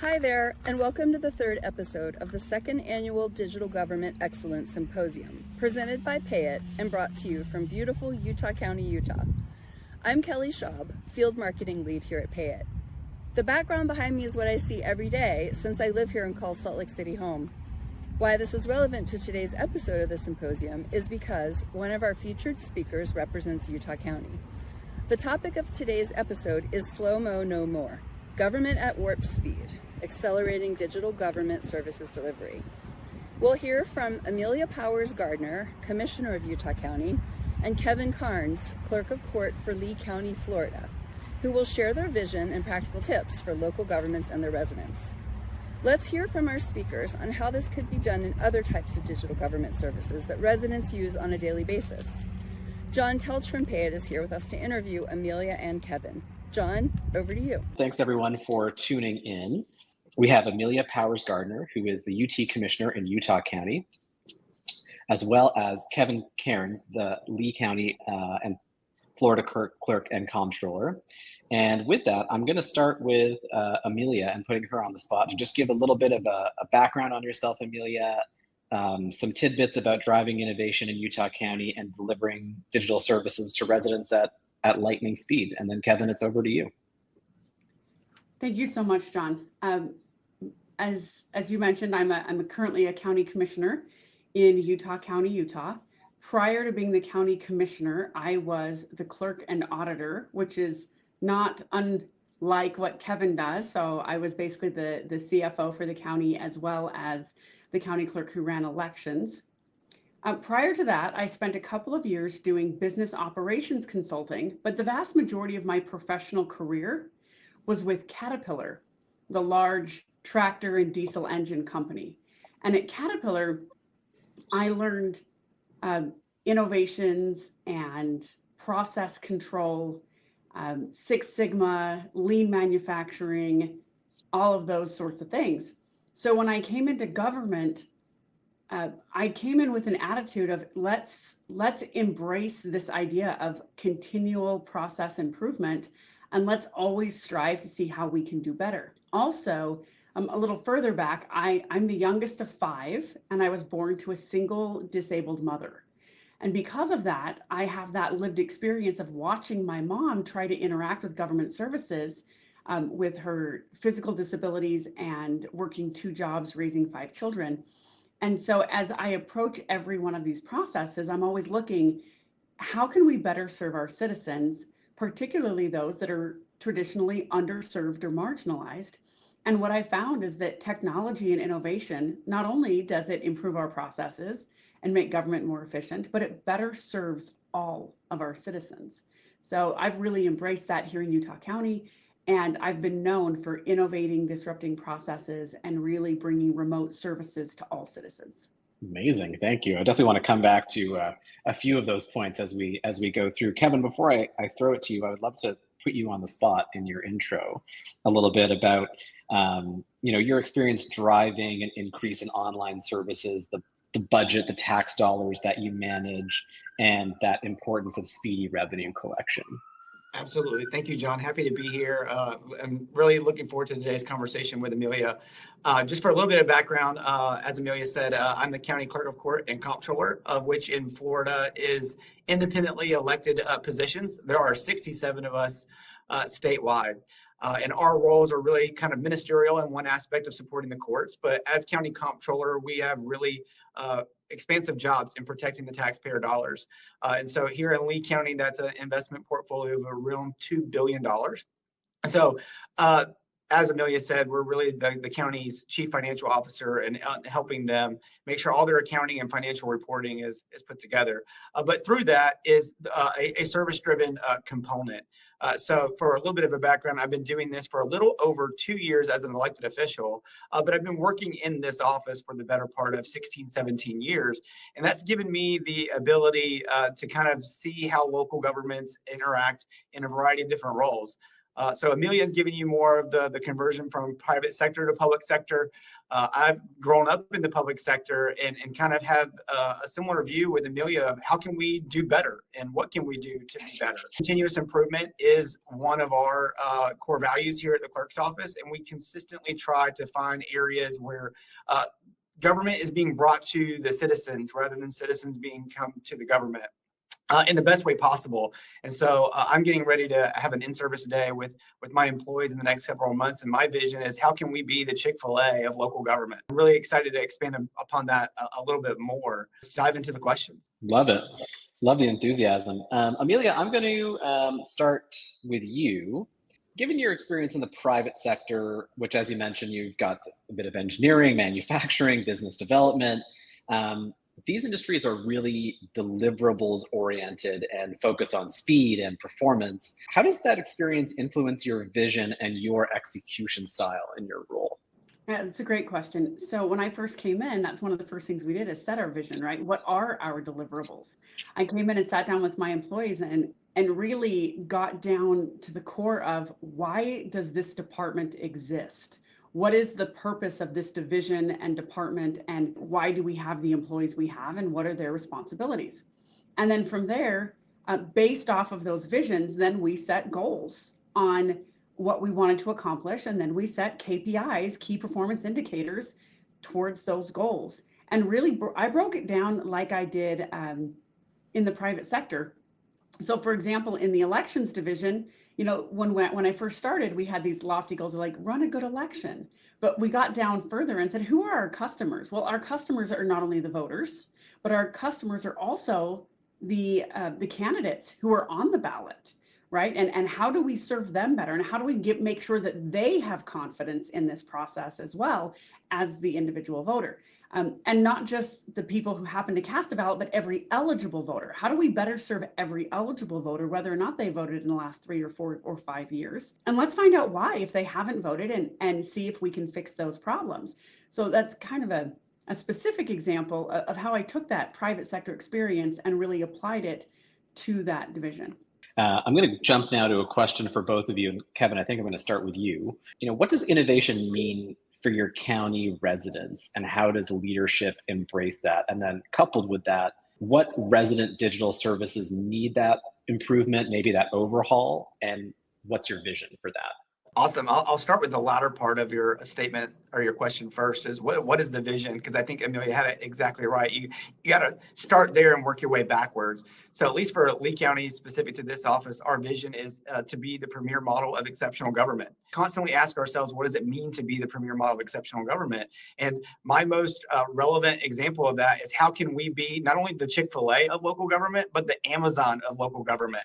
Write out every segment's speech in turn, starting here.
Hi there, and welcome to the third episode of the second annual Digital Government Excellence Symposium, presented by Pay It and brought to you from beautiful Utah County, Utah. I'm Kelly Schaub, Field Marketing Lead here at Pay It. The background behind me is what I see every day since I live here and call Salt Lake City home. Why this is relevant to today's episode of the symposium is because one of our featured speakers represents Utah County. The topic of today's episode is Slow-Mo No More, Government at Warp Speed, Accelerating Digital Government Services Delivery. We'll hear from Amelia Powers Gardner, Commissioner of Utah County, and Kevin Carnes, Clerk of Court for Lee County, Florida, who will share their vision and practical tips for local governments and their residents. Let's hear from our speakers on how this could be done in other types of digital government services that residents use on a daily basis. John Telch from Pay It is here with us to interview Amelia and Kevin. John, over to you. Thanks everyone for tuning in. We have Amelia Powers Gardner, who is the UT Commissioner in Utah County, as well as Kevin Cairns, the Lee County and Florida Clerk and Comptroller. And with that, I'm going to start with Amelia and putting her on the spot to just give a little bit of a background on yourself, Amelia, some tidbits about driving innovation in Utah County and delivering digital services to residents at lightning speed. And then Kevin, it's over to you. Thank you so much, John. As you mentioned, I'm currently a county commissioner in Utah County, Utah. Prior to being the county commissioner, I was the clerk and auditor, which is not unlike what Kevin does. So I was basically the CFO for the county, as well as the county clerk who ran elections. Prior to that, I spent a couple of years doing business operations consulting, but the vast majority of my professional career was with Caterpillar, the large tractor and diesel engine company. And at Caterpillar, I learned innovations and process control, Six Sigma, lean manufacturing, all of those sorts of things. So when I came into government, I came in with an attitude of let's embrace this idea of continual process improvement, and let's always strive to see how we can do better. Also, a little further back, I'm the youngest of 5, and I was born to a single disabled mother. And because of that, I have that lived experience of watching my mom try to interact with government services with her physical disabilities and working 2 jobs, raising 5 children. And so as I approach every one of these processes, I'm always looking, how can we better serve our citizens, particularly those that are traditionally underserved or marginalized? And what I found is that technology and innovation, not only does it improve our processes and make government more efficient, but it better serves all of our citizens. So I've really embraced that here in Utah County, and I've been known for innovating, disrupting processes, and really bringing remote services to all citizens. Amazing, thank you. I definitely want to come back to a few of those points as we go through. Kevin, before I throw it to you, I would love to put you on the spot in your intro a little bit about your experience driving an increase in online services, the budget, the tax dollars that you manage, and that importance of speedy revenue collection. Absolutely. Thank you, John. Happy to be here. I'm really looking forward to today's conversation with Amelia. Just for a little bit of background, as Amelia said, I'm the county clerk of court and comptroller, of which in Florida is independently elected positions. There are 67 of us statewide. And our roles are really kind of ministerial in one aspect of supporting the courts. But as county comptroller, we have really expansive jobs in protecting the taxpayer dollars. And so here in Lee County, that's an investment portfolio of around $2 billion. And so as Amelia said, we're really the county's chief financial officer and helping them make sure all their accounting and financial reporting is put together. But through that is a service-driven component. So for a little bit of a background, I've been doing this for a little over 2 years as an elected official, but I've been working in this office for the better part of 16, 17 years. And that's given me the ability to kind of see how local governments interact in a variety of different roles. So Amelia is giving you more of the conversion from private sector to public sector. I've grown up in the public sector and kind of have a similar view with Amelia of how can we do better and what can we do to be better. Continuous improvement is one of our core values here at the clerk's office, and we consistently try to find areas where government is being brought to the citizens rather than citizens being come to the government. In the best way possible. And so I'm getting ready to have an in-service day with my employees in the next several months. And my vision is how can we be the Chick-fil-A of local government? I'm really excited to expand upon that a little bit more. Let's dive into the questions. Love it. Love the enthusiasm. Amelia, I'm going to start with you. Given your experience in the private sector, which, as you mentioned, you've got a bit of engineering, manufacturing, business development, these industries are really deliverables oriented and focused on speed and performance. How does that experience influence your vision and your execution style in your role? Yeah, that's a great question. So when I first came in, that's one of the first things we did is set our vision, right? What are our deliverables? I came in and sat down with my employees and really got down to the core of why does this department exist? What is the purpose of this division and department, and why do we have the employees we have, and what are their responsibilities? And then from there, based off of those visions, then we set goals on what we wanted to accomplish, and then we set KPIs, key performance indicators, towards those goals. And really, I broke it down like I did in the private sector. So for example, in the elections division, you know, when I first started, we had these lofty goals of like run a good election, but we got down further and said, who are our customers? Well, our customers are not only the voters, but our customers are also the candidates who are on the ballot, right? And how do we serve them better? And how do we make sure that they have confidence in this process as well as the individual voter? And not just the people who happen to cast a ballot, but every eligible voter. How do we better serve every eligible voter, whether or not they voted in the last 3 or 4 or 5 years? And let's find out why, if they haven't voted, and see if we can fix those problems. So that's kind of a specific example of how I took that private sector experience and really applied it to that division. I'm going to jump now to a question for both of you. And Kevin, I think I'm going to start with you. You know, what does innovation mean for your county residents, and how does leadership embrace that? And then coupled with that, what resident digital services need that improvement, maybe that overhaul, and what's your vision for that? Awesome. I'll start with the latter part of your statement or your question first is what is the vision? Because I think Amelia had it exactly right. You got to start there and work your way backwards. So at least for Lee County, specific to this office, our vision is to be the premier model of exceptional government. Constantly ask ourselves, what does it mean to be the premier model of exceptional government? And my most relevant example of that is how can we be not only the Chick-fil-A of local government, but the Amazon of local government?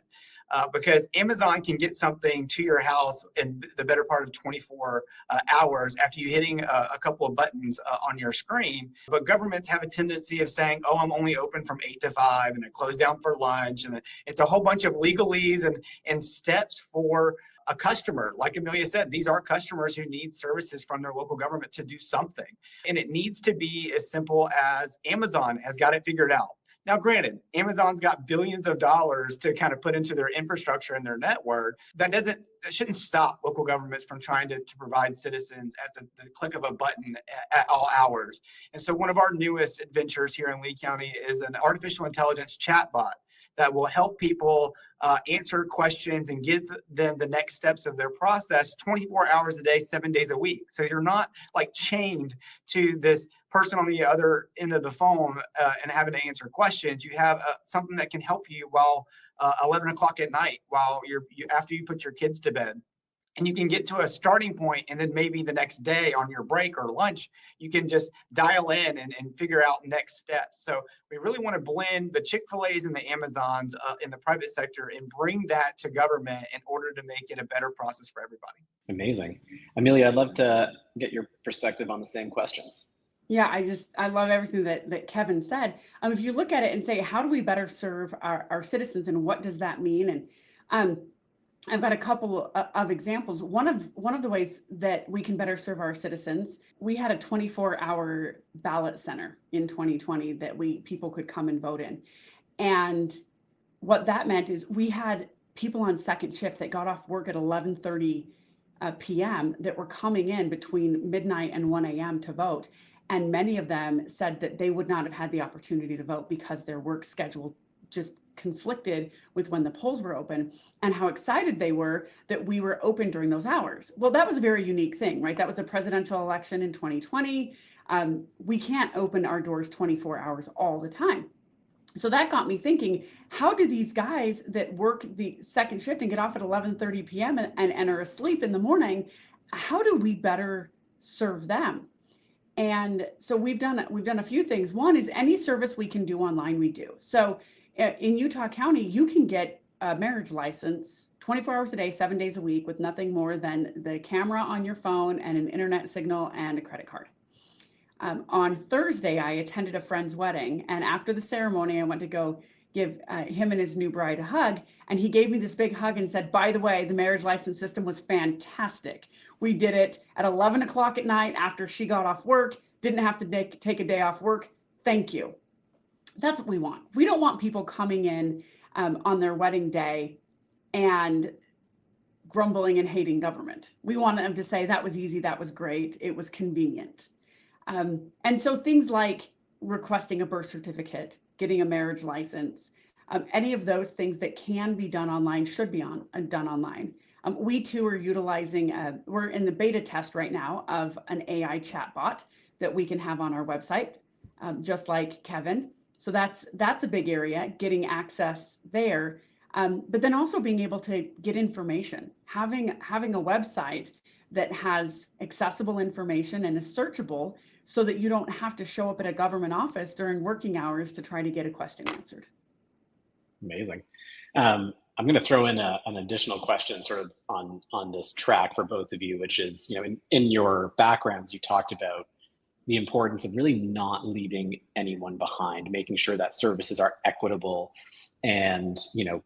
Because Amazon can get something to your house in the better part of 24 hours after you hitting a couple of buttons on your screen. But governments have a tendency of saying, oh, I'm only open from 8 to 5 and I close down for lunch. And it's a whole bunch of legalese and steps for a customer. Like Amelia said, these are customers who need services from their local government to do something. And it needs to be as simple as Amazon has got it figured out. Now, granted, Amazon's got billions of dollars to kind of put into their infrastructure and their network. That shouldn't stop local governments from trying to provide citizens at the click of a button at all hours. And so one of our newest adventures here in Lee County is an artificial intelligence chatbot that will help people answer questions and give them the next steps of their process 24 hours a day, 7 days a week. So you're not like chained to this person on the other end of the phone and having to answer questions. You have something that can help you while 11 o'clock at night, while after you put your kids to bed. And you can get to a starting point, and then maybe the next day on your break or lunch, you can just dial in and figure out next steps. So we really want to blend the Chick-fil-A's and the Amazons in the private sector and bring that to government in order to make it a better process for everybody. Amazing. Amelia, I'd love to get your perspective on the same questions. Yeah, I love everything that Kevin said. If you look at it and say, how do we better serve our citizens, and what does that mean? And I've got a couple of examples. One of the ways that we can better serve our citizens, we had a 24-hour ballot center in 2020 that people could come and vote in. And what that meant is we had people on second shift that got off work at 11:30 p.m. that were coming in between midnight and 1 a.m. to vote. And many of them said that they would not have had the opportunity to vote because their work schedule just conflicted with when the polls were open, and how excited they were that we were open during those hours. Well, that was a very unique thing, right? That was a presidential election in 2020. We can't open our doors 24 hours all the time. So that got me thinking, how do these guys that work the second shift and get off at 11:30 p.m. and are asleep in the morning, how do we better serve them? And so we've done a few things. One is any service we can do online, we do. So in Utah County, you can get a marriage license 24 hours a day, 7 days a week with nothing more than the camera on your phone and an internet signal and a credit card. On Thursday, I attended a friend's wedding, and after the ceremony, I went to go give him and his new bride a hug, and he gave me this big hug and said, by the way, the marriage license system was fantastic. We did it at 11 o'clock at night after she got off work, didn't have to take a day off work. Thank you. That's what we want. We don't want people coming in on their wedding day and grumbling and hating government. We want them to say, that was easy, that was great, it was convenient. And so things like requesting a birth certificate, getting a marriage license, any of those things that can be done online should be done online. We too are utilizing, we're in the beta test right now of an AI chatbot that we can have on our website, just like Kevin. So that's a big area, getting access there. But then also being able to get information, having a website that has accessible information and is searchable so that you don't have to show up at a government office during working hours to try to get a question answered. Amazing. I'm going to throw in an additional question sort of on this track for both of you, which is, in your backgrounds, you talked about the importance of really not leaving anyone behind, making sure that services are equitable and,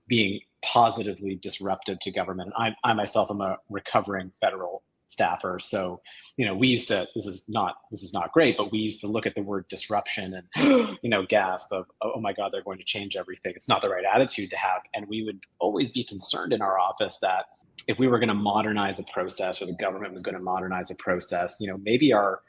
being positively disruptive to government. And I myself am a recovering federal staffer. So, we used to, this is not great, but we used to look at the word disruption and, gasp of, oh my God, they're going to change everything. It's not the right attitude to have. And we would always be concerned in our office that if we were going to modernize a process or the government was going to modernize a process, maybe our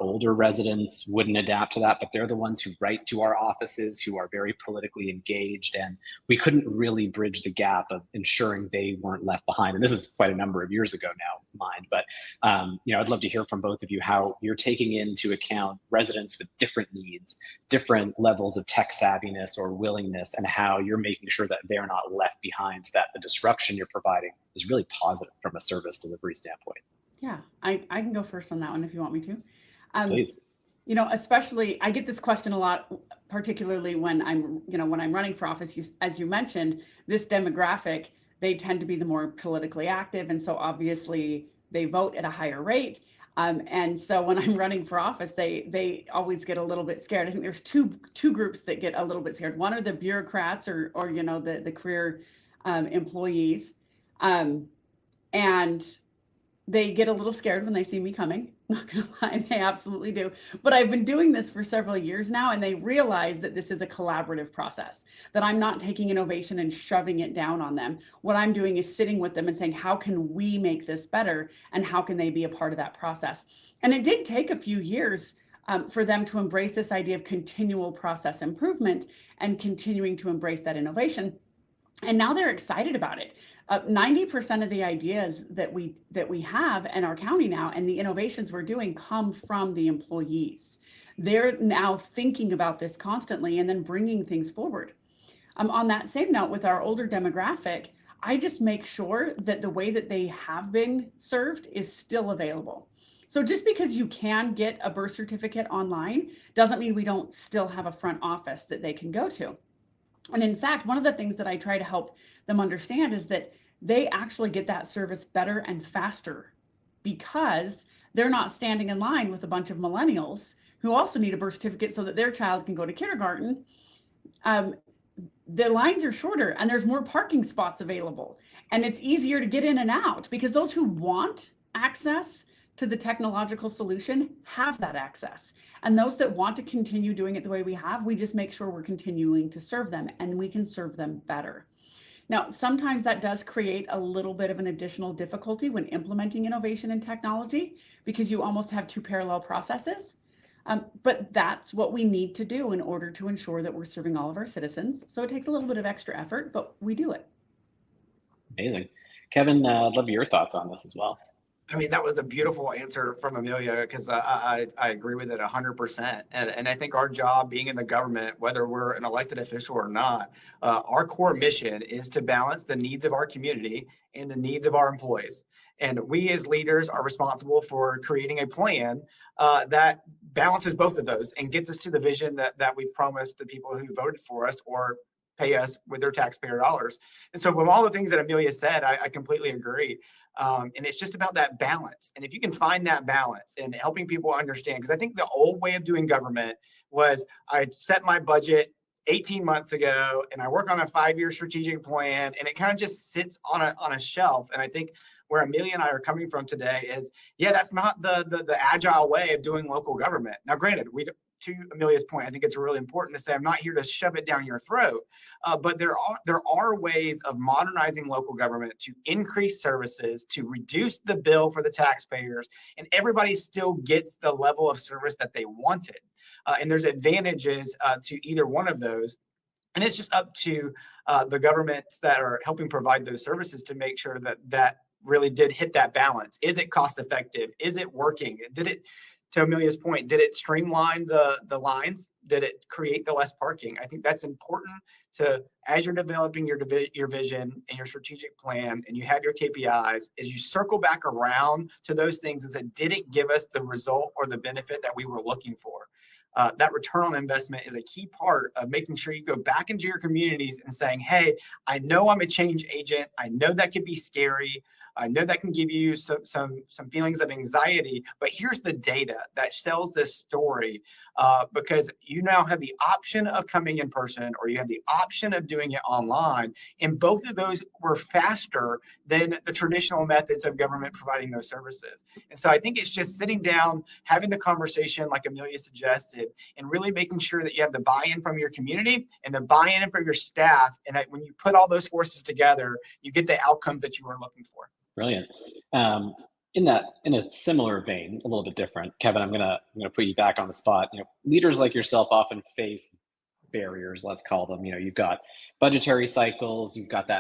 older residents wouldn't adapt to that, but they're the ones who write to our offices, who are very politically engaged, and we couldn't really bridge the gap of ensuring they weren't left behind. And this is quite a number of years ago now, mind, but I'd love to hear from both of you how you're taking into account residents with different needs, different levels of tech savviness or willingness, and how you're making sure that they're not left behind so that the disruption you're providing is really positive from a service delivery standpoint. Yeah, I can go first on that one if you want me to. Please. Especially, I get this question a lot, particularly when I'm running for office. As you mentioned, this demographic, they tend to be the more politically active. And so obviously they vote at a higher rate. And so when I'm running for office, they always get a little bit scared. I think there's two groups that get a little bit scared. One are the bureaucrats or the career employees. And they get a little scared when they see me coming. Not gonna lie, they absolutely do. But I've been doing this for several years now, and they realize that this is a collaborative process, that I'm not taking innovation and shoving it down on them. What I'm doing is sitting with them and saying, how can we make this better? And how can they be a part of that process? And it did take a few years for them to embrace this idea of continual process improvement and continuing to embrace that innovation. And now they're excited about it. 90% of the ideas that we have in our county now and the innovations we're doing come from the employees. They're now thinking about this constantly and then bringing things forward. On that same note, with our older demographic, I just make sure that the way that they have been served is still available. So just because you can get a birth certificate online doesn't mean we don't still have a front office that they can go to. And in fact, one of the things that I try to help them understand is that they actually get that service better and faster because they're not standing in line with a bunch of millennials who also need a birth certificate so that their child can go to kindergarten. The lines are shorter and there's more parking spots available, and it's easier to get in and out because those who want access to the technological solution have that access. And those that want to continue doing it the way we have, we just make sure we're continuing to serve them, and we can serve them better. Now, sometimes that does create a little bit of an additional difficulty when implementing innovation and technology because you almost have two parallel processes. But that's what we need to do in order to ensure that we're serving all of our citizens. So it takes a little bit of extra effort, but we do it. Amazing. Kevin, I'd love your thoughts on this as well. I mean, that was a beautiful answer from Amelia because I agree with it 100%. And I think our job being in the government, whether we're an elected official or not, our core mission is to balance the needs of our community and the needs of our employees. And we as leaders are responsible for creating a plan that balances both of those and gets us to the vision that we've promised the people who voted for us or pay us with their taxpayer dollars. And so from all the things that Amelia said, I completely agree. And it's just about that balance. And if you can find that balance and helping people understand, because I think the old way of doing government was I set my budget 18 months ago and I work on a 5-year strategic plan and it kind of just sits on a shelf. And I think where Amelia and I are coming from today is, yeah, that's not the agile way of doing local government. Now, granted, to Amelia's point, I think it's really important to say I'm not here to shove it down your throat, but there are ways of modernizing local government to increase services, to reduce the bill for the taxpayers, and everybody still gets the level of service that they wanted. And there's advantages to either one of those. And it's just up to the governments that are helping provide those services to make sure that really did hit that balance. Is it cost effective? Is it working? Did it, to Amelia's point, did it streamline the lines? Did it create the less parking? I think that's important to, as you're developing your vision and your strategic plan and you have your KPIs, is you circle back around to those things and say, did it give us the result or the benefit that we were looking for? That return on investment is a key part of making sure you go back into your communities and saying, hey, I know I'm a change agent. I know that could be scary. I know that can give you some feelings of anxiety, but here's the data that sells this story because you now have the option of coming in person or you have the option of doing it online. And both of those were faster than the traditional methods of government providing those services. And so I think it's just sitting down, having the conversation like Amelia suggested, and really making sure that you have the buy-in from your community and the buy-in from your staff. And that when you put all those forces together, you get the outcomes that you were looking for. Brilliant. In a similar vein, a little bit different, Kevin, I'm gonna put you back on the spot. Leaders like yourself often face barriers, let's call them. You've got budgetary cycles, you've got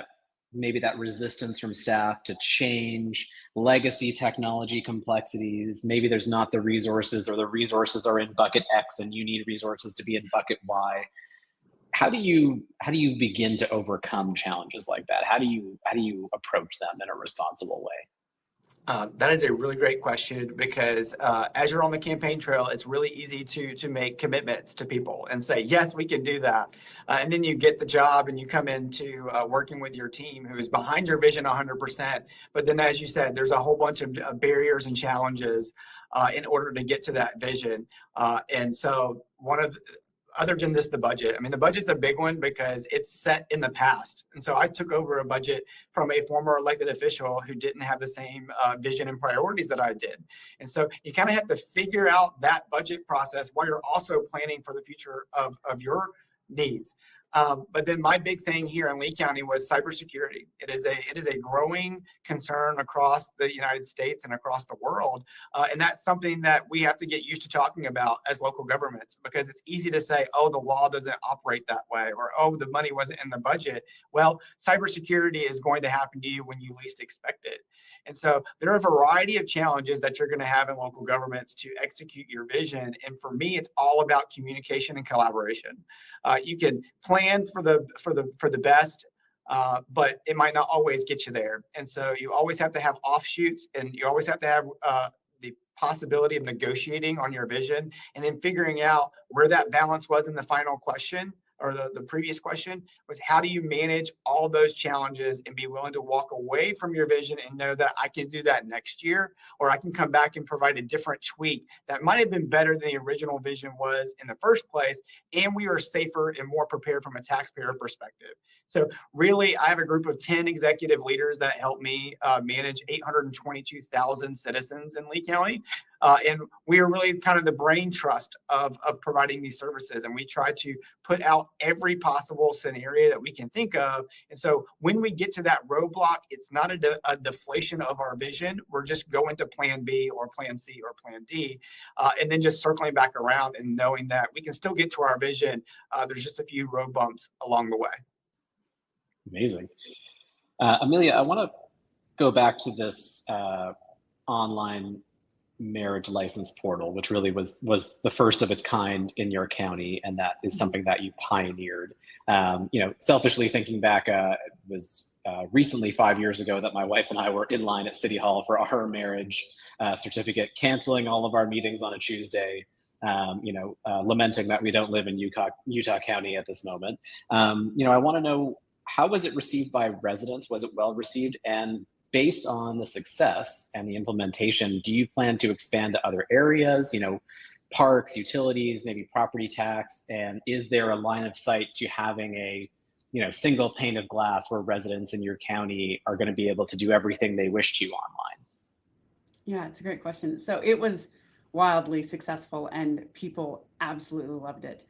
maybe that resistance from staff to change, legacy technology complexities. Maybe there's not the resources, or the resources are in bucket X and you need resources to be in bucket Y. How do you begin to overcome challenges like that? How do you approach them in a responsible way? That is a really great question because as you're on the campaign trail, it's really easy to make commitments to people and say, yes, we can do that. And then you get the job and you come into working with your team who is behind your vision 100%. But then, as you said, there's a whole bunch of barriers and challenges in order to get to that vision. And so other than this, the budget. I mean, the budget's a big one because it's set in the past. And so I took over a budget from a former elected official who didn't have the same vision and priorities that I did. And so you kind of have to figure out that budget process while you're also planning for the future of your needs. But then my big thing here in Lee County was cybersecurity. It is a growing concern across the United States and across the world. And that's something that we have to get used to talking about as local governments, because it's easy to say, oh, the law doesn't operate that way, or, oh, the money wasn't in the budget. Well, cybersecurity is going to happen to you when you least expect it. And so there are a variety of challenges that you're going to have in local governments to execute your vision. And for me, it's all about communication and collaboration. You can plan for the best, but it might not always get you there. And so you always have to have offshoots, and you always have to have the possibility of negotiating on your vision, and then figuring out where that balance was in the final question, or the previous question was, how do you manage all those challenges and be willing to walk away from your vision and know that I can do that next year, or I can come back and provide a different tweak that might have been better than the original vision was in the first place, and we are safer and more prepared from a taxpayer perspective. So really, I have a group of 10 executive leaders that help me manage 822,000 citizens in Lee County. And we are really kind of the brain trust of providing these services. And we try to put out every possible scenario that we can think of. And so when we get to that roadblock, it's not a deflation of our vision. We're just going to plan B or plan C or plan D, and then just circling back around and knowing that we can still get to our vision. There's just a few road bumps along the way. Amazing. Amelia, I want to go back to this online marriage license portal, which really was the first of its kind in your county, and that is something that you pioneered. Selfishly thinking back, it was recently 5 years ago that my wife and I were in line at City Hall for our marriage certificate, canceling all of our meetings on a Tuesday, lamenting that we don't live in Utah County at this moment. I want to know, how was it received by residents? Was it well received? And based on the success and the implementation, do you plan to expand to other areas, parks, utilities, maybe property tax? And is there a line of sight to having a, single pane of glass where residents in your county are going to be able to do everything they wish to online? Yeah, it's a great question. So it was wildly successful and people absolutely loved it.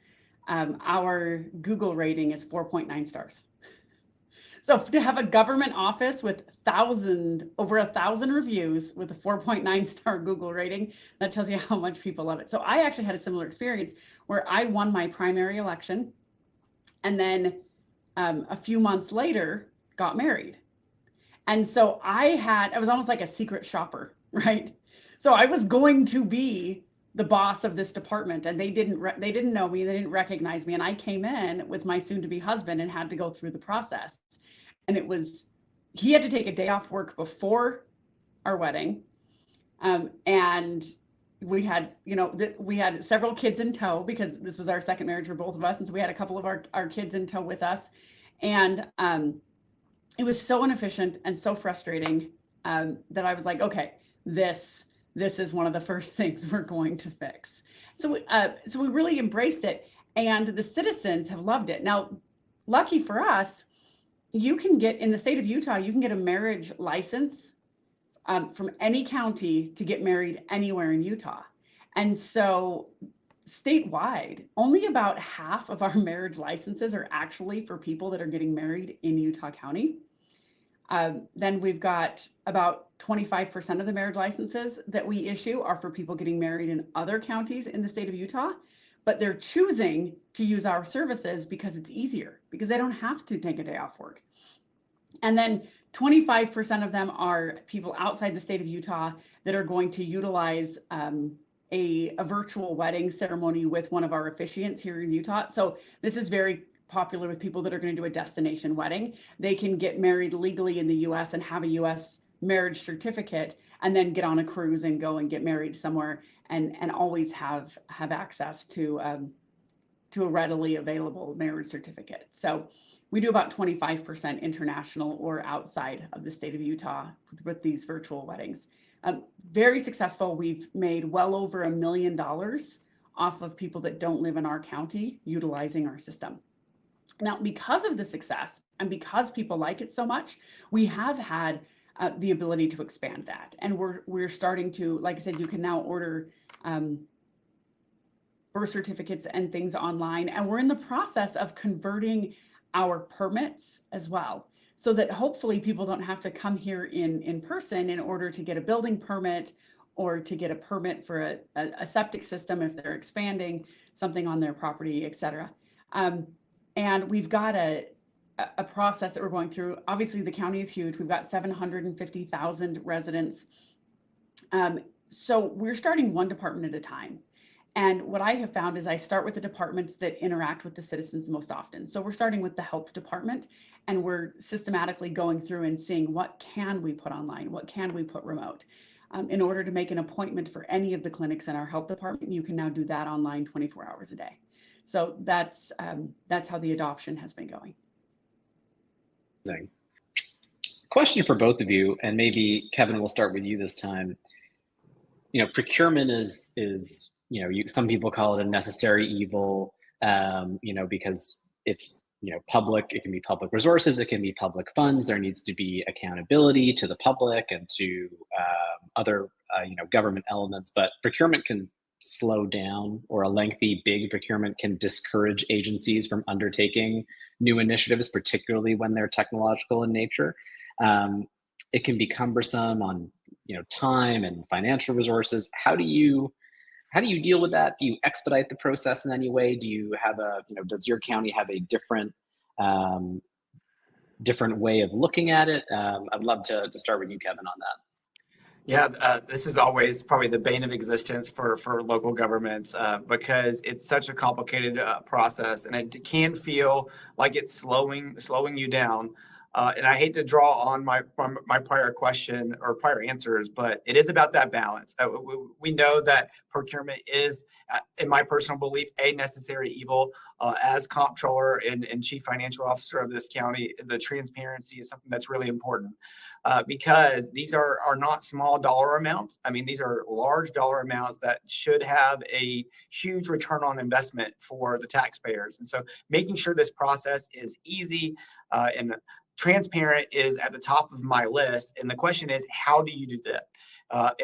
Our Google rating is 4.9 stars. So to have a government office with over 1,000 reviews with a 4.9 star Google rating, that tells you how much people love it. So I actually had a similar experience where I won my primary election, and then a few months later got married. And so I was almost like a secret shopper, right? So I was going to be the boss of this department, and they didn't know me, they didn't recognize me, and I came in with my soon-to-be husband and had to go through the process. And he had to take a day off work before our wedding. And we had several kids in tow because this was our second marriage for both of us. And so we had a couple of our kids in tow with us. And it was so inefficient and so frustrating that I was like, okay, this is one of the first things we're going to fix. So we really embraced it, and the citizens have loved it. Now, lucky for us, you can get, in the state of Utah, you can get a marriage license from any county to get married anywhere in Utah. And so statewide, only about half of our marriage licenses are actually for people that are getting married in Utah County. Then we've got about 25% of the marriage licenses that we issue are for people getting married in other counties in the state of Utah, but they're choosing to use our services because it's easier, because they don't have to take a day off work. And then 25% of them are people outside the state of Utah that are going to utilize a virtual wedding ceremony with one of our officiants here in Utah. So this is very popular with people that are going to do a destination wedding. They can get married legally in the US and have a US marriage certificate, and then get on a cruise and go and get married somewhere, and always have access to a readily available marriage certificate. So we do about 25% international or outside of the state of Utah with these virtual weddings. Very successful. We've made well over $1 million off of people that don't live in our county utilizing our system. Now, because of the success and because people like it so much, we have had the ability to expand that. And we're starting to, like I said, you can now order birth certificates and things online. And we're in the process of converting our permits as well, so that hopefully people don't have to come here in person in order to get a building permit or to get a permit for a septic system if they're expanding something on their property, et cetera. And we've got a process that we're going through. Obviously, the county is huge. We've got 750,000 residents. So we're starting one department at a time. And what I have found is I start with the departments that interact with the citizens most often. So we're starting with the health department, and we're systematically going through and seeing what can we put online, what can we put remote. In order to make an appointment for any of the clinics in our health department, you can now do that online 24 hours a day. So that's how the adoption has been going. Question for both of you, and maybe Kevin, we'll start with you this time. Procurement is some people call it a necessary evil, because it's public, it can be public resources, it can be public funds. There needs to be accountability to the public and to other government elements, but procurement can slow down, or a lengthy big procurement can discourage agencies from undertaking new initiatives, particularly when they're technological in nature. It can be cumbersome on time and financial resources. How do you deal with that? Do you expedite the process in any way? Do you have does your county have a different way of looking at it? I'd love to start with you, Kevin, on that. Yeah, this is always probably the bane of existence for local governments because it's such a complicated process, and it can feel like it's slowing you down. And I hate to draw on my prior question or prior answers, but it is about that balance. We know that procurement is, in my personal belief, a necessary evil. As comptroller and chief financial officer of this county, the transparency is something that's really important because these are not small dollar amounts. I mean, these are large dollar amounts that should have a huge return on investment for the taxpayers. And so making sure this process is easy and transparent is at the top of my list. And the question is, how do you do that?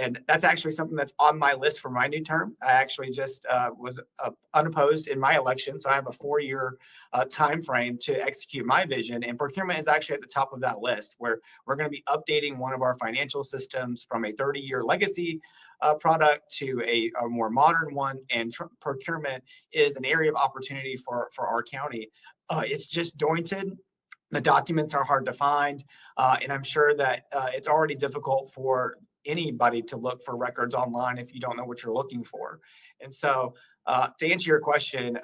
And that's actually something that's on my list for my new term. I actually just was unopposed in my election, so I have a 4-year time frame to execute my vision. And procurement is actually at the top of that list, where we're going to be updating one of our financial systems from a 30-year legacy product to a more modern one. And procurement is an area of opportunity for our county. It's just disjointed. The documents are hard to find, and I'm sure that it's already difficult for anybody to look for records online if you don't know what you're looking for. And so to answer your question,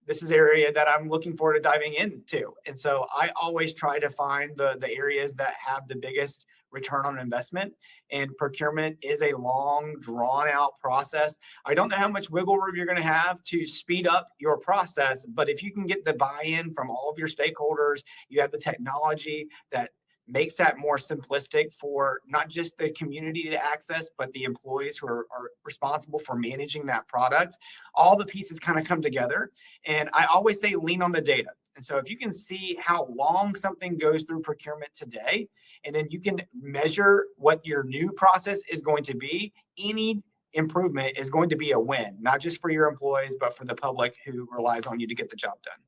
this is an area that I'm looking forward to diving into. And so I always try to find the areas that have the biggest return on investment, and procurement is a long, drawn out process. I don't know how much wiggle room you're going to have to speed up your process, but if you can get the buy-in from all of your stakeholders, you have the technology that makes that more simplistic for not just the community to access, but the employees who are responsible for managing that product. All the pieces kind of come together. And I always say lean on the data. And so if you can see how long something goes through procurement today, and then you can measure what your new process is going to be, any improvement is going to be a win, not just for your employees, but for the public who relies on you to get the job done.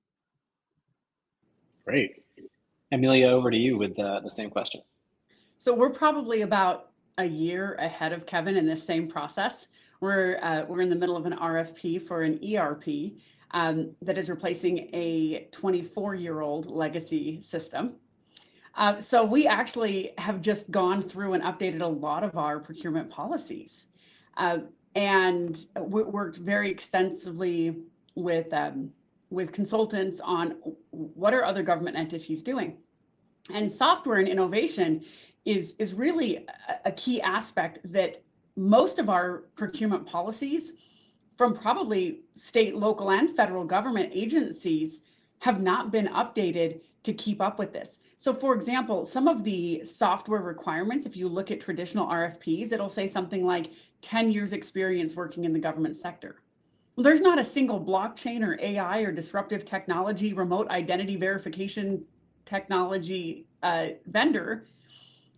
Great. Amelia, over to you with the same question. So we're probably about a year ahead of Kevin in this same process. We're in the middle of an RFP for an ERP that is replacing a 24-year-old legacy system. So we actually have just gone through and updated a lot of our procurement policies, and we worked very extensively with consultants on what are other government entities doing. And software and innovation is really a key aspect that most of our procurement policies from probably state, local, and federal government agencies have not been updated to keep up with this. So for example, some of the software requirements, if you look at traditional RFPs, it'll say something like 10 years experience working in the government sector. Well, there's not a single blockchain or AI or disruptive technology, remote identity verification technology vendor,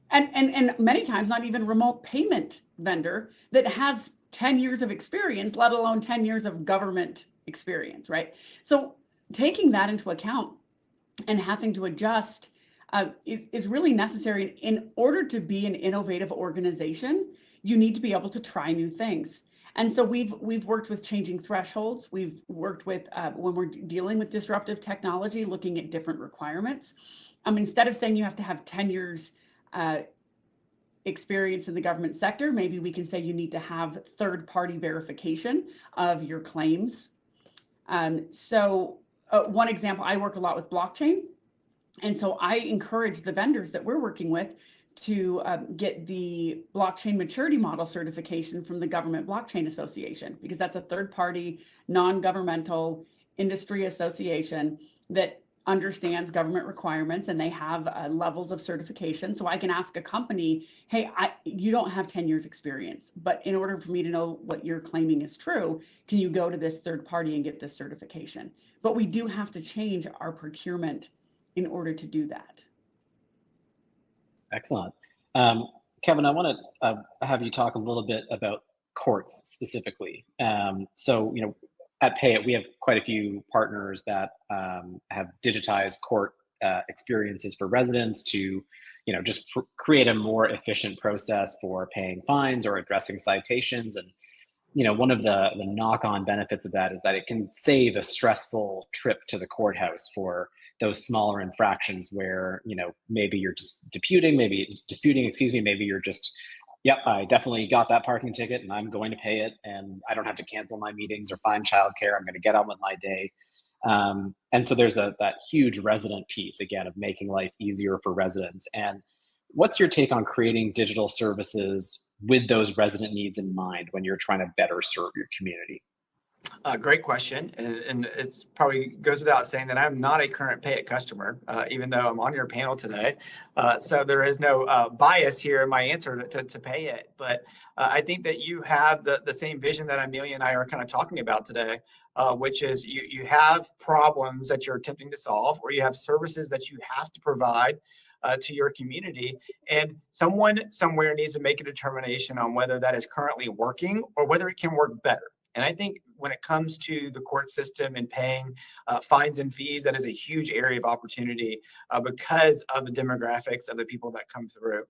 and many times not even remote payment vendor that has 10 years of experience, let alone 10 years of government experience, right? So taking that into account and having to adjust is really necessary. In order to be an innovative organization, you need to be able to try new things. And so we've worked with changing thresholds. We've worked with, when we're dealing with disruptive technology, looking at different requirements. Instead of saying you have to have 10 years experience in the government sector, maybe we can say you need to have third-party verification of your claims. So one example, I work a lot with blockchain. And so I encourage the vendors that we're working with to get the blockchain maturity model certification from the Government Blockchain Association, because that's a third-party, non-governmental industry association that understands government requirements and they have levels of certification. So I can ask a company, hey, you don't have 10 years experience, but in order for me to know what you're claiming is true, can you go to this third party and get this certification? But we do have to change our procurement in order to do that. Excellent. Kevin, I want to have you talk a little bit about courts specifically. So, at Payit, we have quite a few partners that have digitized court experiences for residents to, just create a more efficient process for paying fines or addressing citations. And, one of the knock-on benefits of that is that it can save a stressful trip to the courthouse for those smaller infractions where, maybe you're just disputing, maybe you're just, yep, I definitely got that parking ticket and I'm going to pay it and I don't have to cancel my meetings or find childcare. I'm going to get on with my day. And so there's that huge resident piece, again, of making life easier for residents. And what's your take on creating digital services with those resident needs in mind when you're trying to better serve your community? Great question. And it's probably goes without saying that I'm not a current Payit customer, even though I'm on your panel today. So there is no bias here in my answer to Payit. But I think that you have the same vision that Amelia and I are kind of talking about today, which is you have problems that you're attempting to solve, or you have services that you have to provide to your community. And someone somewhere needs to make a determination on whether that is currently working or whether it can work better. And I think when it comes to the court system and paying fines and fees, that is a huge area of opportunity because of the demographics of the people that come through.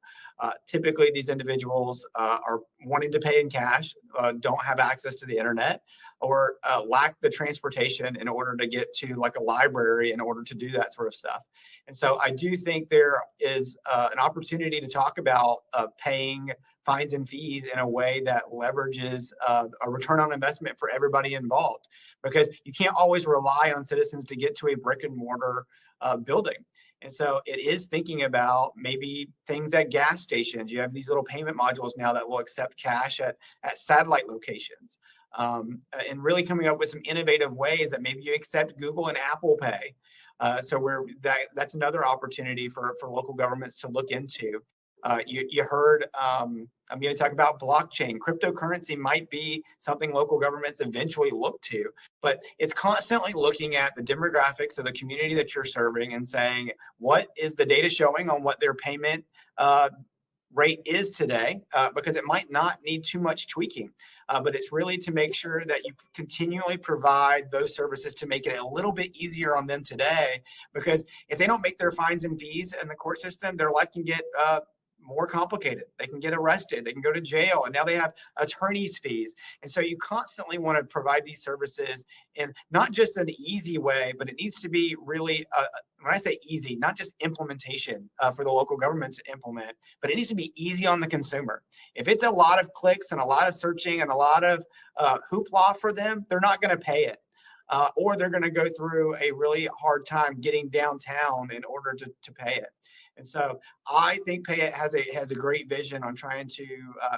Typically, these individuals are wanting to pay in cash, don't have access to the internet, or lack the transportation in order to get to like a library in order to do that sort of stuff. And so I do think there is an opportunity to talk about paying fines and fees in a way that leverages a return on investment for everybody involved, because you can't always rely on citizens to get to a brick and mortar building. And so it is thinking about maybe things at gas stations. You have these little payment modules now that will accept cash at satellite locations, and really coming up with some innovative ways that maybe you accept Google and Apple Pay. So that's another opportunity for local governments to look into. You heard I'm going to talk about blockchain. Cryptocurrency might be something local governments eventually look to, but it's constantly looking at the demographics of the community that you're serving and saying, what is the data showing on what their payment rate is today, because it might not need too much tweaking, but it's really to make sure that you continually provide those services to make it a little bit easier on them today, because if they don't make their fines and fees in the court system, their life can get more complicated. They can get arrested, they can go to jail, and now they have attorney's fees. And so you constantly want to provide these services in not just an easy way, but it needs to be really, when I say easy, not just implementation for the local government to implement, but it needs to be easy on the consumer. If it's a lot of clicks and a lot of searching and a lot of hoopla for them, they're not going to pay it. Or they're going to go through a really hard time getting downtown in order to pay it. And so I think Payit has a great vision on trying to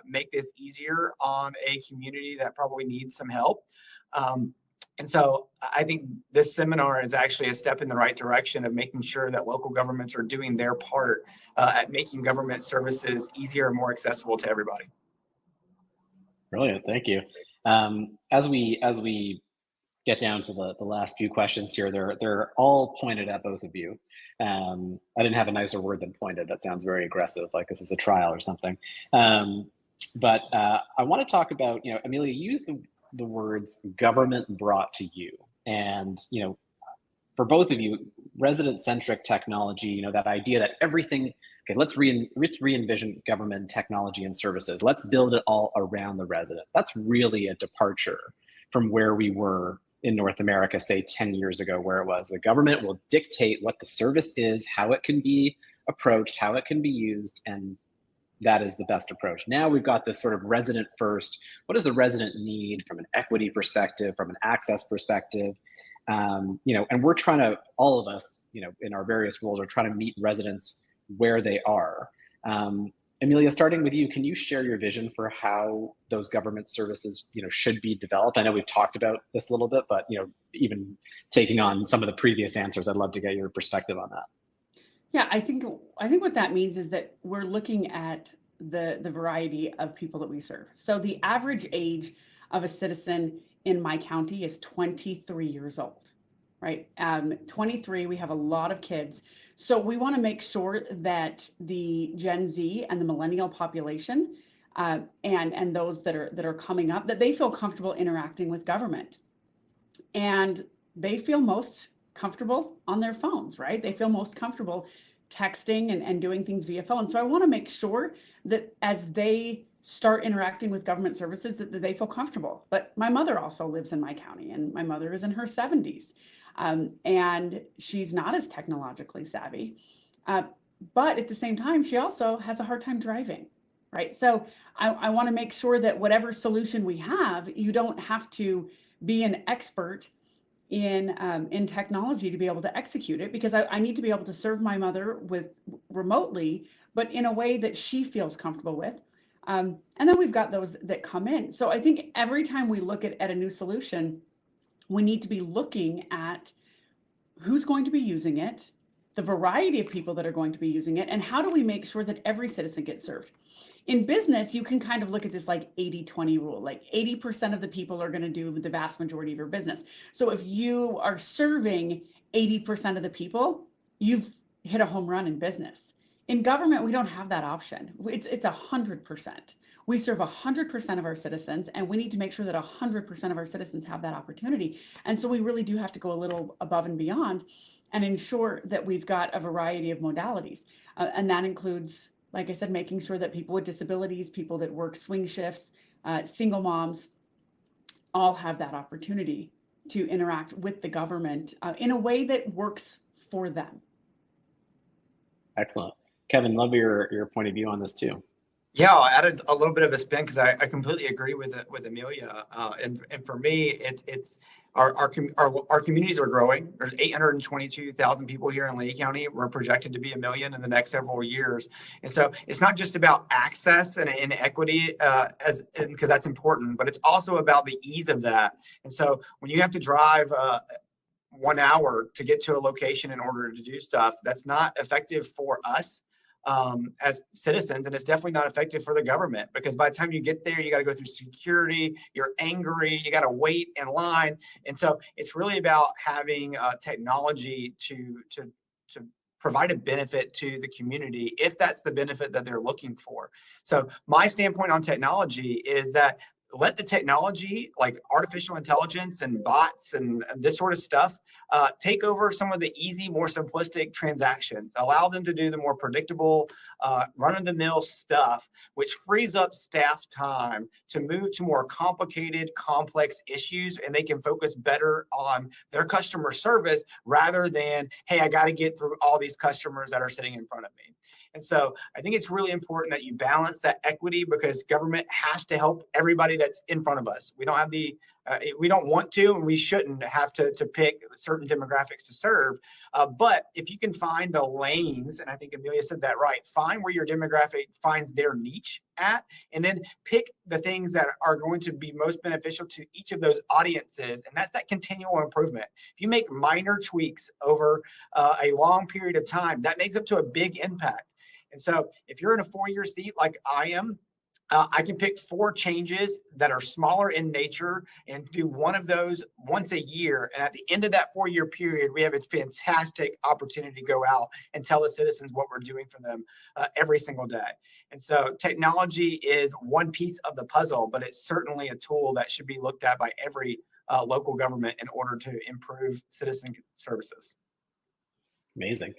make this easier on a community that probably needs some help. And so I think this seminar is actually a step in the right direction of making sure that local governments are doing their part at making government services easier and more accessible to everybody. Brilliant, thank you. As we get down to the last few questions here, they're all pointed at both of you. I didn't have a nicer word than pointed. That sounds very aggressive, like this is a trial or something. But I want to talk about, Amelia used the words government brought to you. And, for both of you, resident-centric technology, that idea that everything, okay, let's re-envision government technology and services. Let's build it all around the resident. That's really a departure from where we were in North America, say 10 years ago, where it was the government will dictate what the service is, how it can be approached, how it can be used, and that is the best approach. Now we've got this sort of resident first. What does the resident need from an equity perspective, from an access perspective? And we're trying to, all of us, in our various roles are trying to meet residents where they are. Amelia, starting with you, can you share your vision for how those government services, should be developed? I know we've talked about this a little bit, but even taking on some of the previous answers, I'd love to get your perspective on that. Yeah, I think what that means is that we're looking at the variety of people that we serve. So the average age of a citizen in my county is 23 years old, right? 23, we have a lot of kids. So we want to make sure that the Gen Z and the millennial population and those that are coming up, that they feel comfortable interacting with government. And they feel most comfortable on their phones, right? They feel most comfortable texting and doing things via phone. So I want to make sure that as they start interacting with government services, that they feel comfortable. But my mother also lives in my county, and my mother is in her 70s. And she's not as technologically savvy. But at the same time, she also has a hard time driving, right? So I want to make sure that whatever solution we have, you don't have to be an expert in technology to be able to execute it, because I need to be able to serve my mother with remotely, but in a way that she feels comfortable with. And then we've got those that come in. So I think every time we look at a new solution, we need to be looking at who's going to be using it, the variety of people that are going to be using it, and how do we make sure that every citizen gets served. In business, you can kind of look at this like 80-20 rule, like 80% of the people are going to do the vast majority of your business. So if you are serving 80% of the people, you've hit a home run in business. In government, we don't have that option. It's 100%. We serve 100% of our citizens, and we need to make sure that 100% of our citizens have that opportunity. And so we really do have to go a little above and beyond and ensure that we've got a variety of modalities. And that includes, like I said, making sure that people with disabilities, people that work swing shifts, single moms, all have that opportunity to interact with the government in a way that works for them. Excellent. Kevin, love your point of view on this too. Yeah, I'll add a little bit of a spin because I completely agree with Amelia. And for me, it's our communities are growing. There's 822,000 people here in Lee County. We're projected to be 1 million in the next several years. And so it's not just about access and equity because that's important, but it's also about the ease of that. And so when you have to drive 1 hour to get to a location in order to do stuff, that's not effective for us as citizens, and it's definitely not effective for the government, because by the time you get there, you got to go through security, you're angry, you got to wait in line. And so it's really about having technology to provide a benefit to the community, if that's the benefit that they're looking for. So my standpoint on technology is that let the technology, like artificial intelligence and bots and this sort of stuff, take over some of the easy, more simplistic transactions. Allow them to do the more predictable, run-of-the-mill stuff, which frees up staff time to move to more complicated, complex issues, and they can focus better on their customer service rather than, hey, I got to get through all these customers that are sitting in front of me. And so I think it's really important that you balance that equity, because government has to help everybody that's in front of us. We don't have we don't want to, and we shouldn't have to pick certain demographics to serve. But if you can find the lanes, and I think Amelia said that right, find where your demographic finds their niche at, and then pick the things that are going to be most beneficial to each of those audiences. And that's that continual improvement. If you make minor tweaks over a long period of time, that makes up to a big impact. And so if you're in a 4-year seat like I am, I can pick 4 changes that are smaller in nature and do one of those once a year. And at the end of that 4-year period, we have a fantastic opportunity to go out and tell the citizens what we're doing for them every single day. And so technology is one piece of the puzzle, but it's certainly a tool that should be looked at by every local government in order to improve citizen services. Amazing.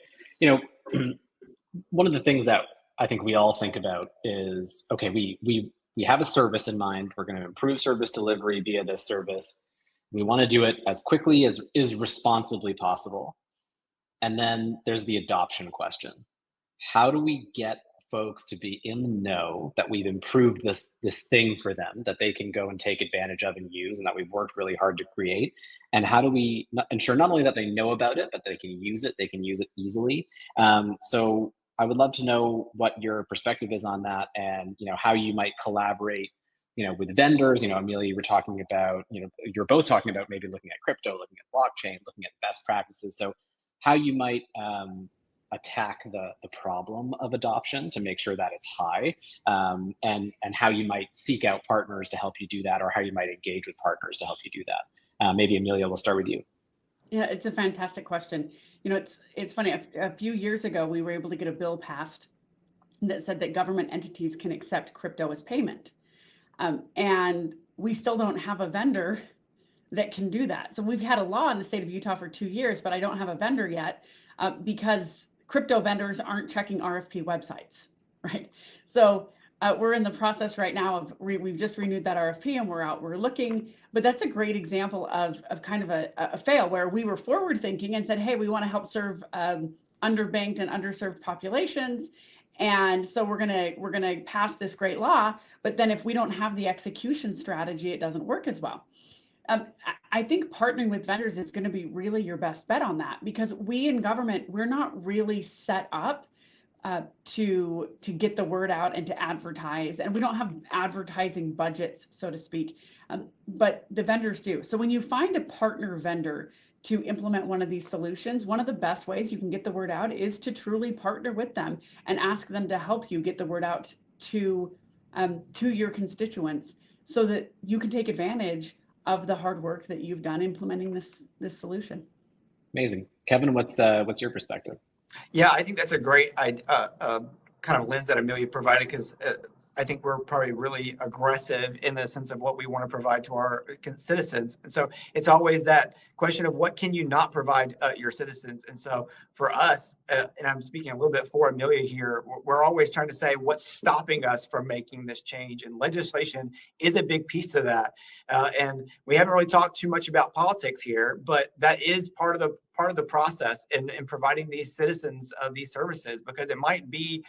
One of the things that I think we all think about is, okay, we have a service in mind. We're going to improve service delivery via this service. We want to do it as quickly as is responsibly possible. And then there's the adoption question. How do we get folks to be in the know that we've improved this thing for them, that they can go and take advantage of and use, and that we've worked really hard to create? And how do we ensure not only that they know about it, but they can use it easily? So I would love to know what your perspective is on that, and how you might collaborate, with vendors. Amelia, you were talking about, you're both talking about maybe looking at crypto, looking at blockchain, looking at best practices. So how you might attack the problem of adoption to make sure that it's high, and how you might seek out partners to help you do that, or how you might engage with partners to help you do that. Maybe Amelia, we'll start with you. Yeah, it's a fantastic question. It's funny. A few years ago, we were able to get a bill passed that said that government entities can accept crypto as payment, and we still don't have a vendor that can do that. So we've had a law in the state of Utah for 2 years, but I don't have a vendor yet because crypto vendors aren't checking RFP websites, right? So we're in the process right now of we've just renewed that RFP and we're looking, but that's a great example of kind of a fail where we were forward thinking and said, hey, we want to help serve underbanked and underserved populations. And so we're gonna pass this great law, but then if we don't have the execution strategy, it doesn't work as well. I think partnering with vendors is going to be really your best bet on that, because we in government, we're not really set up to get the word out and to advertise, and we don't have advertising budgets, so to speak, but the vendors do. So when you find a partner vendor to implement one of these solutions, one of the best ways you can get the word out is to truly partner with them and ask them to help you get the word out to your constituents, so that you can take advantage of the hard work that you've done implementing this solution. Amazing. Kevin, what's your perspective? Yeah, I think that's a great kind of lens that Amelia provided, because I think we're probably really aggressive in the sense of what we want to provide to our citizens. And so it's always that question of what can you not provide your citizens? And so for us, and I'm speaking a little bit for Amelia here, we're always trying to say what's stopping us from making this change. And legislation is a big piece of that. And we haven't really talked too much about politics here, but that is part of the process in providing these citizens these services, because it might be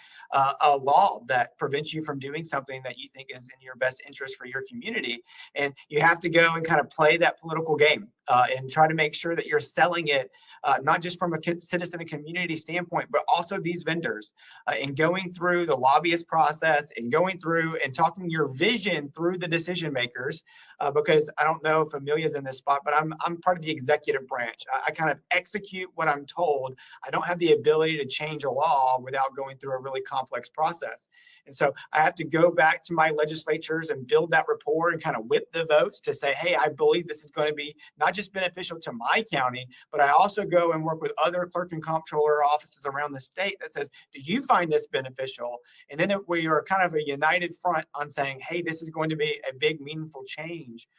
a law that prevents you from doing something that you think is in your best interest for your community. And you have to go and kind of play that political game and try to make sure that you're selling it, not just from a citizen and community standpoint, but also these vendors, and going through the lobbyist process and going through and talking your vision through the decision makers. Because I don't know if Amelia's in this spot, but I'm part of the executive branch. I kind of execute what I'm told. I don't have the ability to change a law without going through a really complex process. And so I have to go back to my legislatures and build that rapport and kind of whip the votes to say, hey, I believe this is going to be not just beneficial to my county, but I also go and work with other clerk and comptroller offices around the state that says, do you find this beneficial? And then we are kind of a united front on saying, hey, this is going to be a big, meaningful change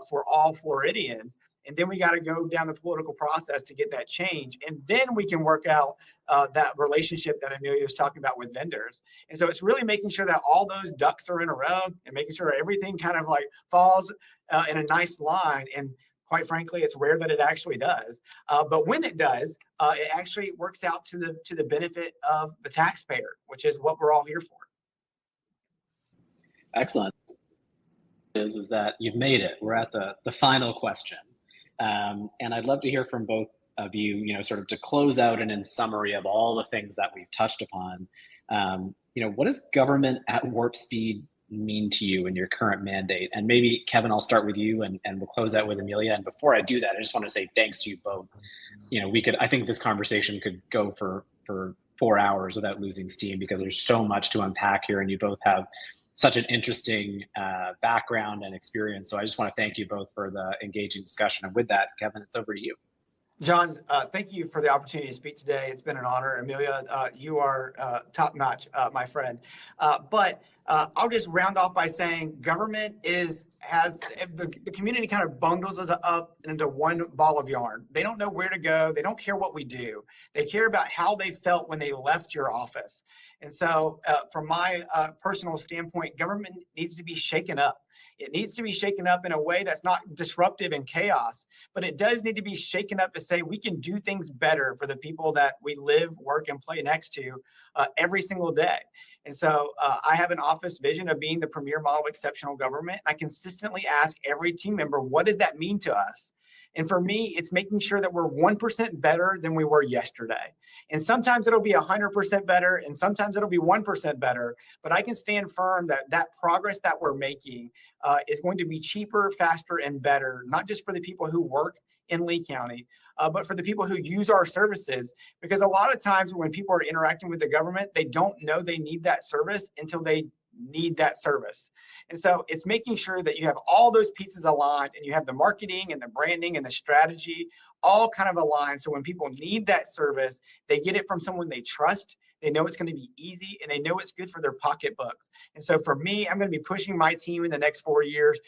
for all Floridians. And then we got to go down the political process to get that change. And then we can work out that relationship that Amelia was talking about with vendors. And so it's really making sure that all those ducks are in a row and making sure everything kind of like falls in a nice line. And quite frankly, it's rare that it actually does. But when it does, it actually works out to the benefit of the taxpayer, which is what we're all here for. Excellent. Is that you've made it. We're at the final question. And I'd love to hear from both of you, sort of to close out and in summary of all the things that we've touched upon. What does government at warp speed mean to you in your current mandate? And maybe, Kevin, I'll start with you and we'll close out with Amelia. And before I do that, I just want to say thanks to you both. I think this conversation could go for 4 hours without losing steam, because there's so much to unpack here, and you both have such an interesting background and experience. So I just want to thank you both for the engaging discussion. And with that, Kevin, it's over to you. John, thank you for the opportunity to speak today. It's been an honor. Amelia, you are top notch, my friend. But I'll just round off by saying government has the community kind of bundles us up into one ball of yarn. They don't know where to go. They don't care what we do. They care about how they felt when they left your office. And so from my personal standpoint, government needs to be shaken up. It needs to be shaken up in a way that's not disruptive and chaos, but it does need to be shaken up to say we can do things better for the people that we live, work, and play next to every single day. And so I have an office vision of being the premier model of exceptional government. I consistently ask every team member, what does that mean to us? And for me, it's making sure that we're 1% better than we were yesterday. And sometimes it'll be 100% better, and sometimes it'll be 1% better. But I can stand firm that that progress that we're making is going to be cheaper, faster, and better, not just for the people who work in Lee County, but for the people who use our services. Because a lot of times when people are interacting with the government, they don't know they need that service until they need that service. And so it's making sure that you have all those pieces aligned, and you have the marketing and the branding and the strategy all kind of aligned. So when people need that service, they get it from someone they trust. They know it's going to be easy, and they know it's good for their pocketbooks. And so for me, I'm going to be pushing my team in the next 4 years.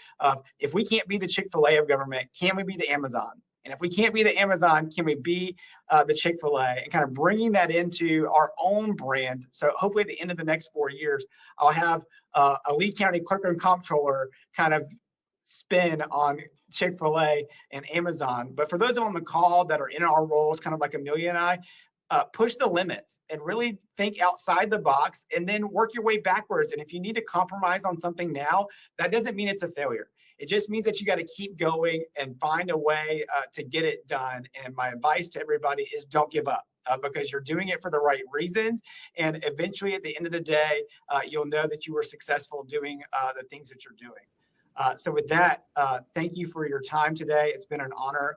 If we can't be the Chick-fil-A of government, can we be the Amazon? And if we can't be the Amazon, can we be the Chick-fil-A, and kind of bringing that into our own brand? So hopefully at the end of the next 4 years, I'll have a Lee County clerk and comptroller kind of spin on Chick-fil-A and Amazon. But for those on the call that are in our roles, kind of like Amelia and I, push the limits and really think outside the box, and then work your way backwards. And if you need to compromise on something now, that doesn't mean it's a failure. It just means that you got to keep going and find a way to get it done. And my advice to everybody is don't give up, because you're doing it for the right reasons. And eventually at the end of the day, you'll know that you were successful doing the things that you're doing. So with that, thank you for your time today. It's been an honor.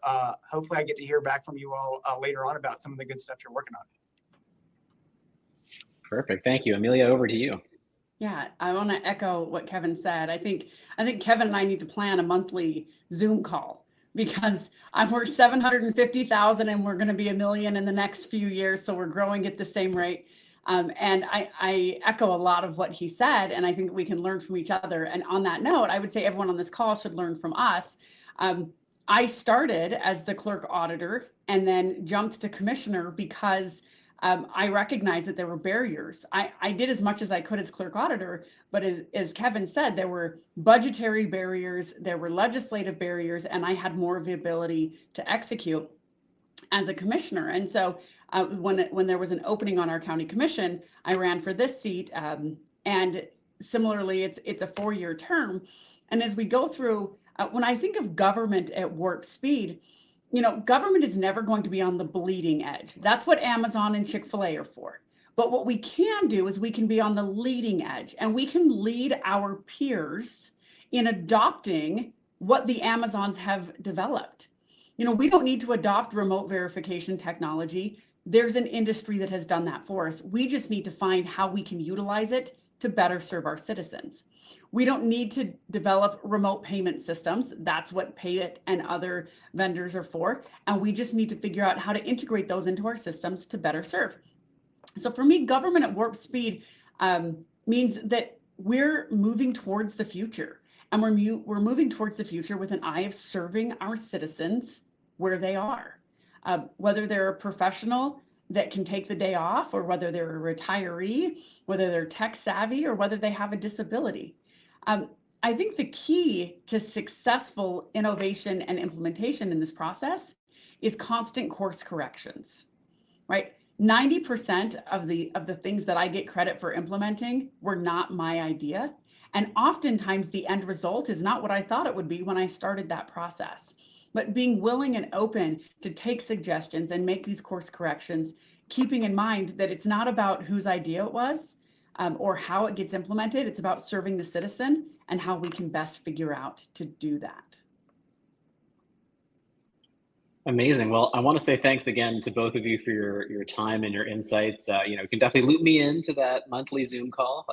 Hopefully I get to hear back from you all later on about some of the good stuff you're working on. Perfect. Thank you. Amelia, over to you. Yeah, I want to echo what Kevin said. I think Kevin and I need to plan a monthly Zoom call, because I've worked 750,000 and we're going to be 1 million in the next few years. So we're growing at the same rate. And I echo a lot of what he said, and I think we can learn from each other. And on that note, I would say everyone on this call should learn from us. I started as the clerk auditor and then jumped to commissioner because I recognized that there were barriers. I did as much as I could as clerk auditor, but as Kevin said, there were budgetary barriers, there were legislative barriers, and I had more of the ability to execute as a commissioner. And so when there was an opening on our county commission, I ran for this seat. And similarly, it's a 4-year term. And as we go through, when I think of government at warp speed, government is never going to be on the bleeding edge. That's what Amazon and Chick-fil-A are for. But what we can do is we can be on the leading edge, and we can lead our peers in adopting what the Amazons have developed. We don't need to adopt remote verification technology. There's an industry that has done that for us. We just need to find how we can utilize it to better serve our citizens. We don't need to develop remote payment systems. That's what Payit and other vendors are for. And we just need to figure out how to integrate those into our systems to better serve. So for me, government at warp speed means that we're moving towards the future. And we're moving towards the future with an eye of serving our citizens where they are. Whether they're a professional that can take the day off, or whether they're a retiree, whether they're tech savvy, or whether they have a disability. I think the key to successful innovation and implementation in this process is constant course corrections, right? 90% of the things that I get credit for implementing were not my idea. And oftentimes the end result is not what I thought it would be when I started that process. But being willing and open to take suggestions and make these course corrections, keeping in mind that it's not about whose idea it was or how it gets implemented. It's about serving the citizen and how we can best figure out to do that. Amazing. Well, I want to say thanks again to both of you for your time and your insights. You can definitely loop me into that monthly Zoom call.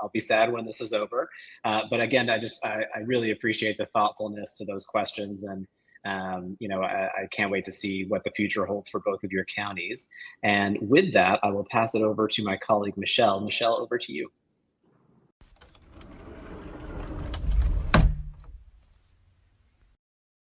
I'll be sad when this is over. But again, I really appreciate the thoughtfulness to those questions, and I can't wait to see what the future holds for both of your counties. And with that, I will pass it over to my colleague Michelle. Michelle, over to you.